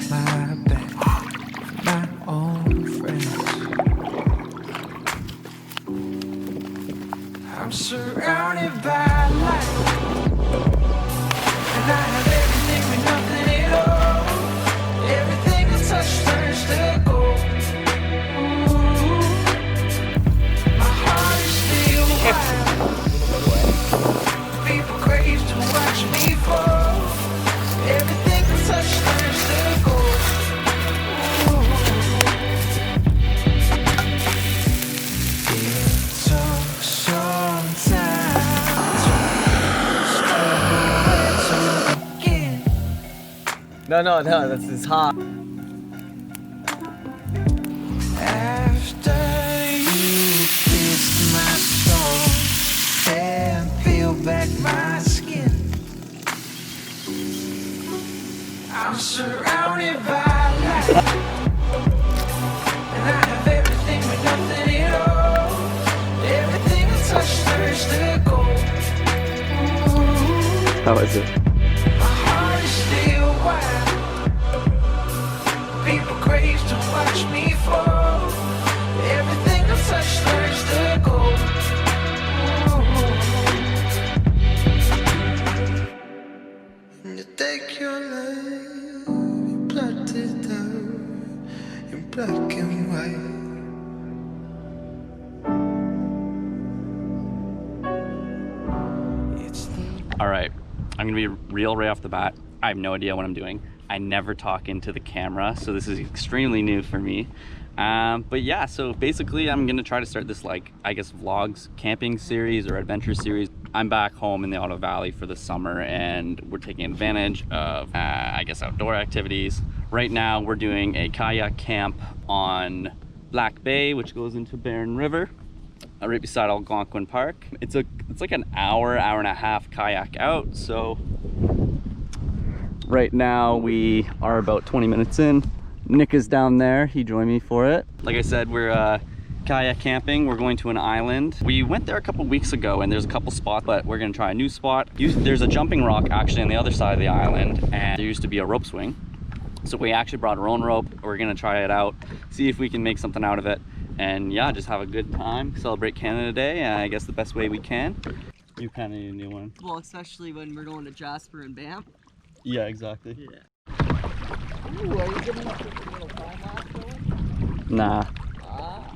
my back, my own friends. I'm surrounded by light, and I have everything but nothing at all. Everything I touch turns to gold. Ooh, my heart is still wild. People crave to watch me fall. Everything I touch turns to gold. It took some time to begin. No, that's hot. After you kissed my soul and peeled back my skin, I'm surrounded by light, and I have everything but nothing at all. Everything I touch turns to gold. Ooh, How is it? my heart is still wild. People crave to watch me fall. Everything I touch turns to gold. Ooh. You take your life, you plot it out in black and white. It's the All right, I'm gonna be real right off the bat. I have no idea what I'm doing. I never talk into the camera, so this is extremely new for me. But yeah, so basically I'm gonna try to start this, like, I guess vlogs, camping series or adventure series. I'm back home in the Ottawa Valley for the summer and we're taking advantage of, I guess, outdoor activities. Right now we're doing a kayak camp on Black Bay, which goes into Barron River, right beside Algonquin Park. It's like an hour and a half kayak out, so right now we are about 20 minutes in. Nick is down there, he joined me for it. Like I said, we're kayak camping. We're going to an island. We went there a couple weeks ago and there's a couple spots, but we're gonna try a new spot. There's a jumping rock actually on the other side of the island, and there used to be a rope swing. So we actually brought our own rope. We're gonna try it out, see if we can make something out of it. And yeah, just have a good time, celebrate Canada Day, I guess the best way we can. You kind of need a new one. Well, especially when we're going to Jasper and Banff. Yeah, exactly. Yeah. Ooh, are you getting up with a little time lapse going? Nah. Ah.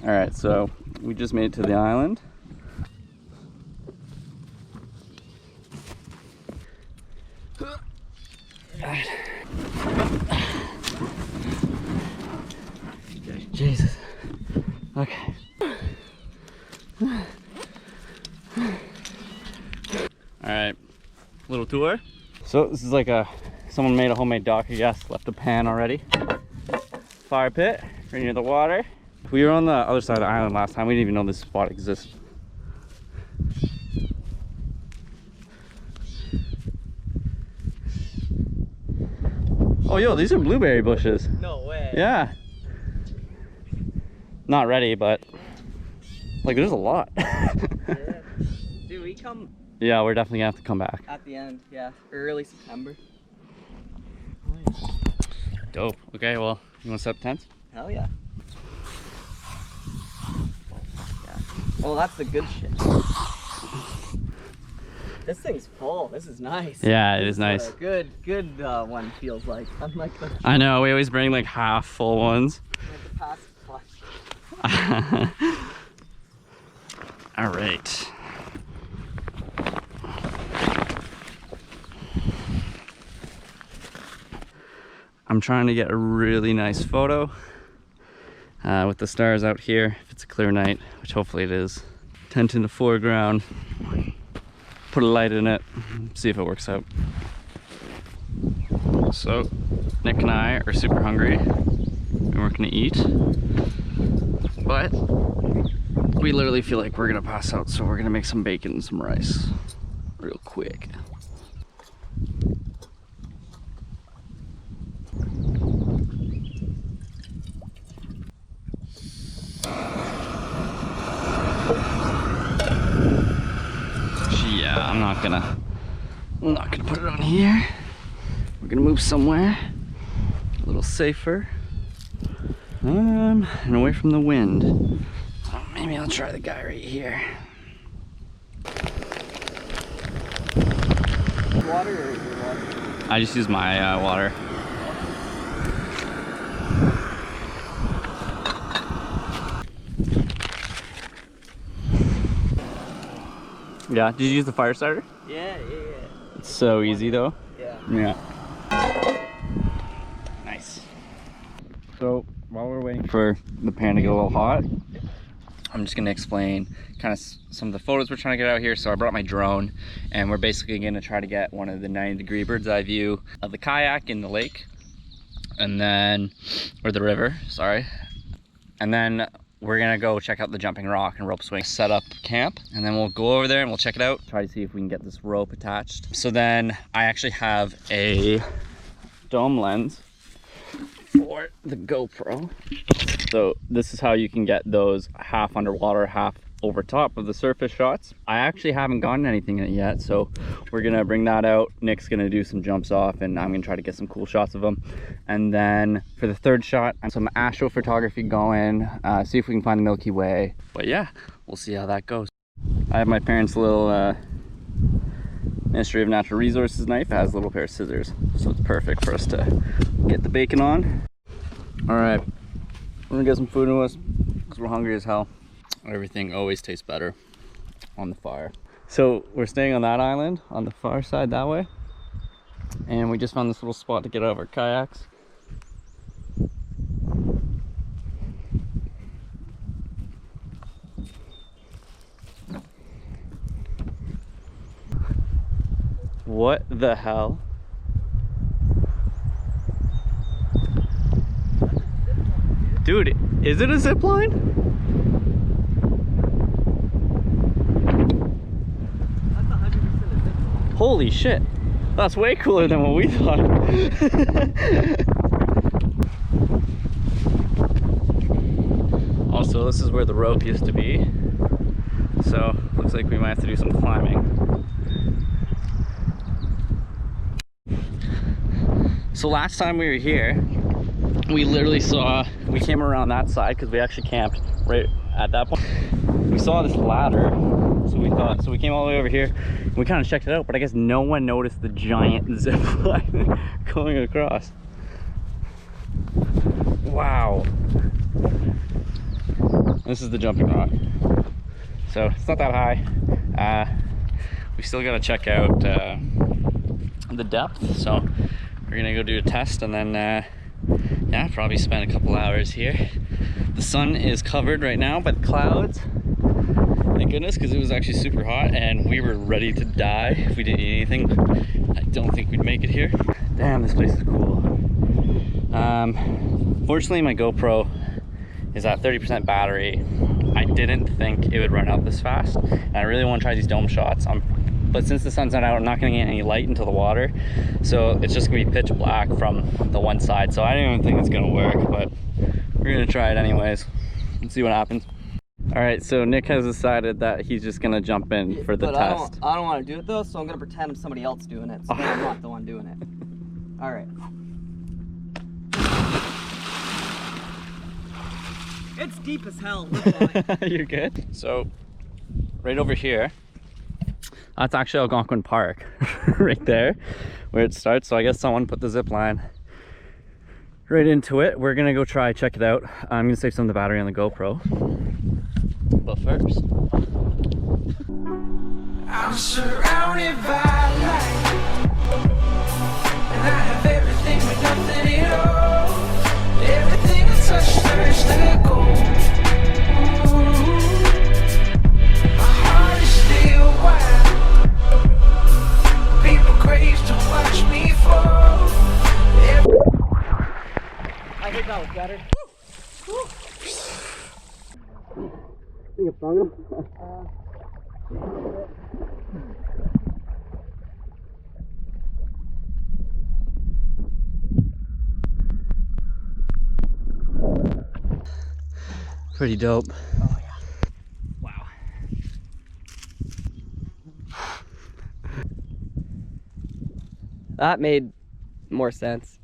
All right, so we just made it to the island. Jesus. Okay. All right, little tour. So this is like someone made a homemade dock, I guess, left a pan already. Fire pit, right near the water. We were on the other side of the island last time. We didn't even know this spot exists. Oh, yo, these are blueberry bushes. No way. Yeah. Not ready, but like there's a lot. Yeah. Dude, we come Yeah, we're definitely gonna have to come back. at the end, yeah. Early September. Dope. Okay, well, you wanna set up tents? Hell yeah. Yeah. Oh, that's the good shit. This thing's full. This is nice. Yeah, it is nice. A good one feels like. Unlike the, I know, we always bring like half full ones. like the past flush. All right. I'm trying to get a really nice photo with the stars out here, if it's a clear night, which hopefully it is. Tent in the foreground, put a light in it, see if it works out. So Nick and I are super hungry and we're gonna eat, but we literally feel like we're gonna pass out, so we're gonna make some bacon and some rice real quick. Yeah, I'm not gonna put it on here. We're gonna move somewhere little safer. And away from the wind. So maybe I'll try the guy right here. Water or your water? I just use my water. Yeah, did you use the fire starter? Yeah. It's so easy though. Yeah. Yeah. Nice. So while we're waiting for the pan to get a little hot, I'm just gonna explain kind of some of the photos we're trying to get out here. So I brought my drone and we're basically gonna try to get one of the 90-degree bird's eye view of the kayak in the lake and then, or the river, sorry. And then we're gonna go check out the jumping rock and rope swing, set up camp, and then we'll go over there and we'll check it out, try to see if we can get this rope attached. So then I actually have a dome lens for the GoPro. So this is how you can get those half underwater, half over top of the surface shots. I actually haven't gotten anything in it yet, so we're gonna bring that out. Nick's gonna do some jumps off and I'm gonna try to get some cool shots of them. And then for the third shot, some astrophotography going, see if we can find the Milky Way. But yeah, we'll see how that goes. I have my parents' little Ministry of Natural Resources knife. It has a little pair of scissors, so it's perfect for us to get the bacon on. All right, we're gonna get some food in us because we're hungry as hell. Everything always tastes better on the fire. So we're staying on that island on the far side that way, and we just found this little spot to get out of our kayaks. What the hell? Dude, is it a zip line? Holy shit, that's way cooler than what we thought. Also, this is where the rope used to be, so looks like we might have to do some climbing. So last time we were here, we literally saw, we came around that side because we actually camped right at that point. We saw this ladder, so we came all the way over here. We kind of checked it out, but I guess no one noticed the giant zip line going across. Wow. This is the jumping rock. So it's not that high. We still gotta check out the depth. So we're gonna go do a test and then yeah, probably spend a couple hours here. The sun is covered right now by the clouds. Thank goodness, because it was actually super hot and we were ready to die if we didn't eat anything. I don't think we'd make it here. Damn, this place is cool. Fortunately, my GoPro is at 30% battery. I didn't think it would run out this fast. And I really want to try these dome shots. But since the sun's not out, I'm not going to get any light into the water. So it's just going to be pitch black from the one side. So I don't even think it's going to work, but we're going to try it anyways and see what happens. All right, so Nick has decided that he's just going to jump in for the test. I don't want to do it though, so I'm going to pretend I'm somebody else doing it. So I'm not the one doing it. All right. It's deep as hell. We're fine. You're good. So right over here, that's actually Algonquin Park right there where it starts. So I guess someone put the zip line right into it. We're gonna go try check it out. I'm gonna save some of the battery on the GoPro, but first I'm surrounded by light, and I have everything but nothing at all. Everything I touch turns to gold. My heart is still wild. People crave to watch me fall. I think that was better. think it's strong enough. Pretty dope. Oh yeah. Wow. That made more sense.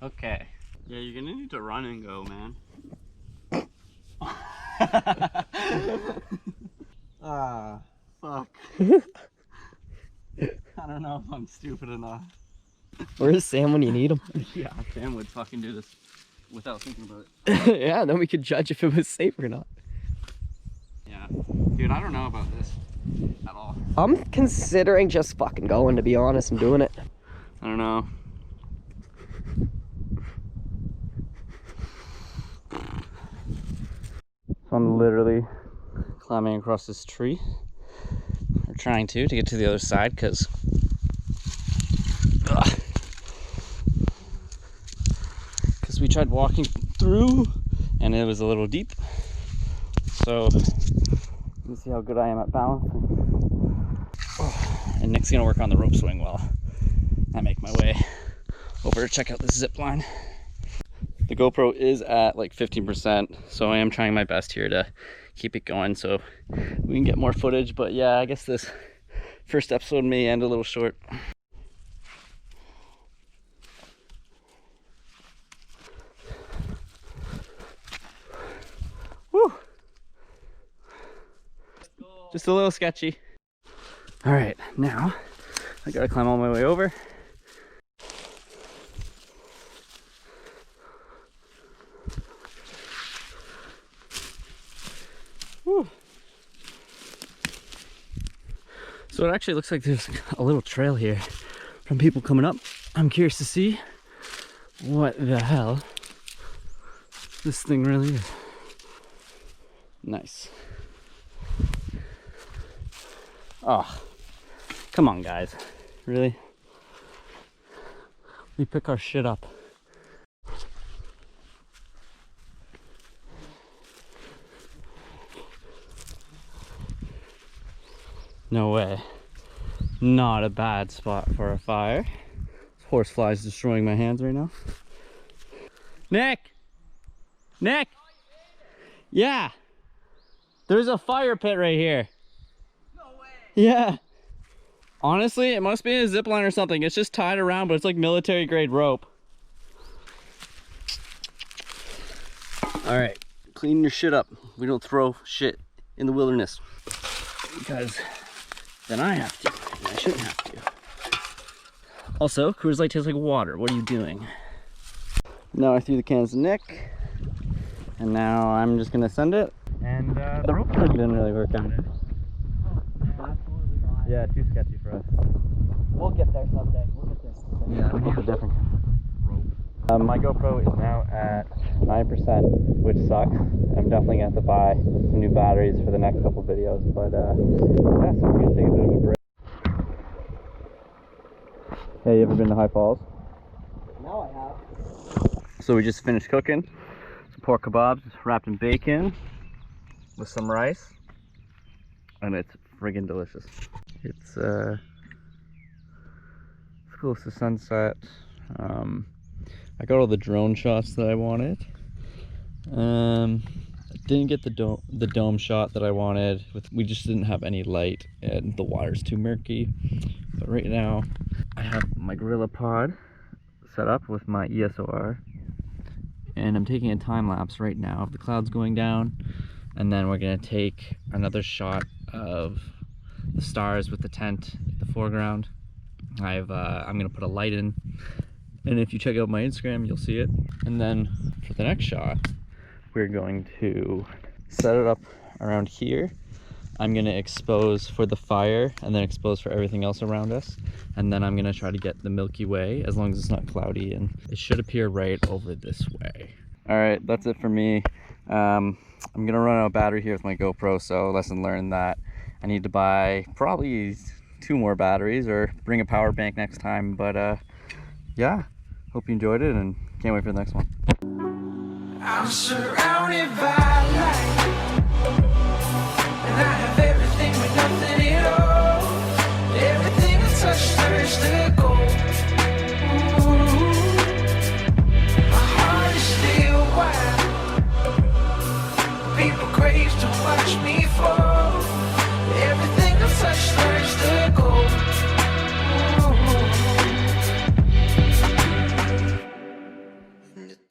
Okay. Yeah, you're gonna need to run and go, man. Ah, fuck. I don't know if I'm stupid enough. Where's Sam when you need him? Yeah, Sam would fucking do this without thinking about it. Yeah, then we could judge if it was safe or not. Yeah. Dude, I don't know about this at all. I'm considering just fucking going, to be honest, and doing it. I don't know. So I'm literally climbing across this tree. Or trying to get to the other side because we tried walking through and it was a little deep. So you see how good I am at balancing. And Nick's gonna work on the rope swing while I make my way over to check out this zip line. The GoPro is at like 15%, so I am trying my best here to keep it going so we can get more footage. But yeah, I guess this first episode may end a little short. Woo! Just a little sketchy. All right, now I gotta climb all my way over. Whew. So it actually looks like there's a little trail here from people coming up. I'm curious to see what the hell this thing really is. Nice. Oh, come on guys, really? We pick our shit up. No way. Not a bad spot for a fire. This horsefly is destroying my hands right now. Nick! Nick! Yeah! There's a fire pit right here. No way. Yeah. Honestly, it must be a zip line or something. It's just tied around, but it's like military grade rope. All right, clean your shit up. We don't throw shit in the wilderness. Because then I have to, and I shouldn't have to. Also, Coors Light tastes like water. What are you doing? Now I threw the cans to Nick, and now I'm just gonna send it. And the rope didn't really work out. Yeah, too sketchy for us. We'll get there someday. We'll get there someday. Yeah, we need a different rope. My GoPro is now at 9%, which sucks. I'm definitely gonna have to buy some new batteries for the next couple videos, but yeah, so we're gonna take a bit of a break. Hey, you ever been to High Falls? Now I have. So we just finished cooking some pork kebabs wrapped in bacon with some rice, and it's friggin' delicious. It's close to sunset. I got all the drone shots that I wanted. I didn't get the dome shot that I wanted. We just didn't have any light and the water's too murky. But right now I have my Gorilla Pod set up with my ESOR, and I'm taking a time lapse right now of the clouds going down, and then we're gonna take another shot of the stars with the tent in the foreground. I'm gonna put a light in, and if you check out my Instagram you'll see it. And then for the next shot we're going to set it up around here. I'm gonna expose for the fire and then expose for everything else around us, and then I'm gonna try to get the Milky Way as long as it's not cloudy, and it should appear right over this way. All right, that's it for me. I'm gonna run out of battery here with my GoPro, so lesson learned that I need to buy probably 2 more batteries or bring a power bank next time. But yeah, hope you enjoyed it and can't wait for the next one. I'm surrounded by